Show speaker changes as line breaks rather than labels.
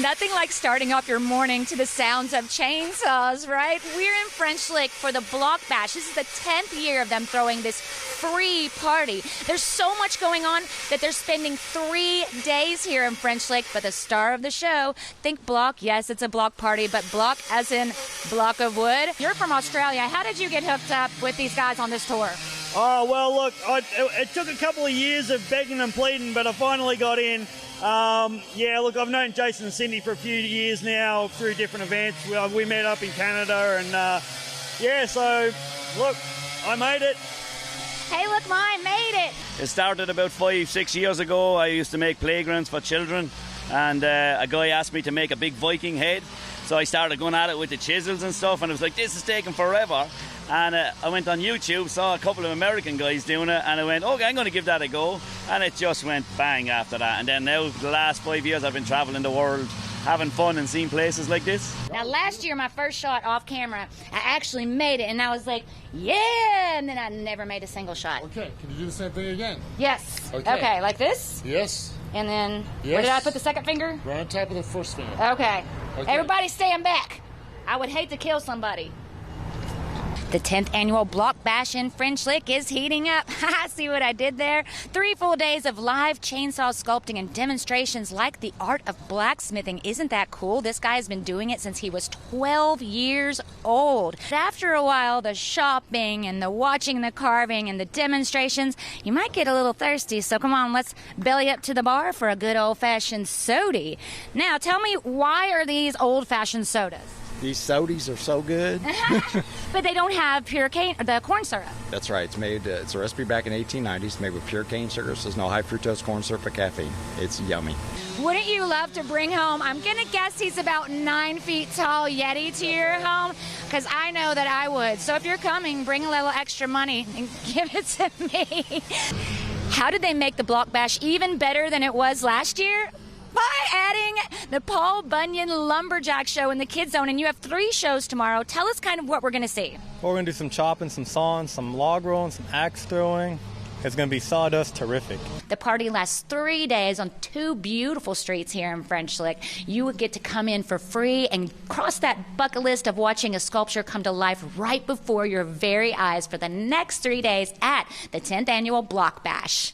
Nothing like starting off your morning to the sounds of chainsaws, right? We're in French Lick for the Block Bash. This is the 10th year of them throwing this free party. There's so much going on that they're spending 3 days here in French Lick. But the star of the show, think block. Yes, it's a block party, but block as in block of wood. You're from Australia. How did you get hooked up with these guys on this tour?
Oh, well, look, it took a couple of years of begging and pleading, but I finally got in. Yeah, look, I've known Jason and Cindy for a few years now through different events. We met up in Canada, and yeah, so look, I made it.
Hey, look, mine made it.
It started about 5-6 years ago. I used to make playgrounds for children, and a guy asked me to make a big Viking head. So I started going at it with the chisels and stuff, and it was like, this is taking forever. And I went on YouTube, saw a couple of American guys doing it, and I went, okay, I'm going to give that a go. And it just went bang after that. And then now, the last 5 years, I've been traveling the world, having fun and seeing places like this.
Now, last year, my first shot off camera, I actually made it, and I was like, yeah, and then I never made a single shot.
Okay, can you do the same thing again?
Yes. Okay, like this?
Yes.
And then,
Yes.
where did I put the second finger?
Right on top of the first finger.
Okay. Everybody stand back. I would hate to kill somebody. The 10th annual Block Bash in French Lick is heating up. See what I did there? 3 full days of live chainsaw sculpting and demonstrations like the art of blacksmithing. Isn't that cool? This guy has been doing it since he was 12 years old. But after a while, the shopping and the watching the carving and the demonstrations, you might get a little thirsty. So come on, let's belly up to the bar for a good old-fashioned soda. Now, tell me, why are these old-fashioned sodas?
These sodas are so good.
But they don't have pure cane, the corn syrup.
That's right. It's made. It's a recipe back in 1890s, made with pure cane sugar. So there's no high fructose corn syrup or caffeine. It's yummy.
Wouldn't you love to bring home, I'm going to guess he's about 9 feet tall Yeti to your home? Because I know that I would. So if you're coming, bring a little extra money and give it to me. How did they make the Block Bash even better than it was last year? By adding the Paul Bunyan Lumberjack Show in the Kids Zone. And you have 3 shows tomorrow. Tell us kind of what we're going to see.
We're going to do some chopping, some sawing, some log rolling, some axe throwing. It's going to be sawdust terrific.
The party lasts 3 days on 2 beautiful streets here in French Lick. You would get to come in for free and cross that bucket list of watching a sculpture come to life right before your very eyes for the next 3 days at the 10th annual Block Bash.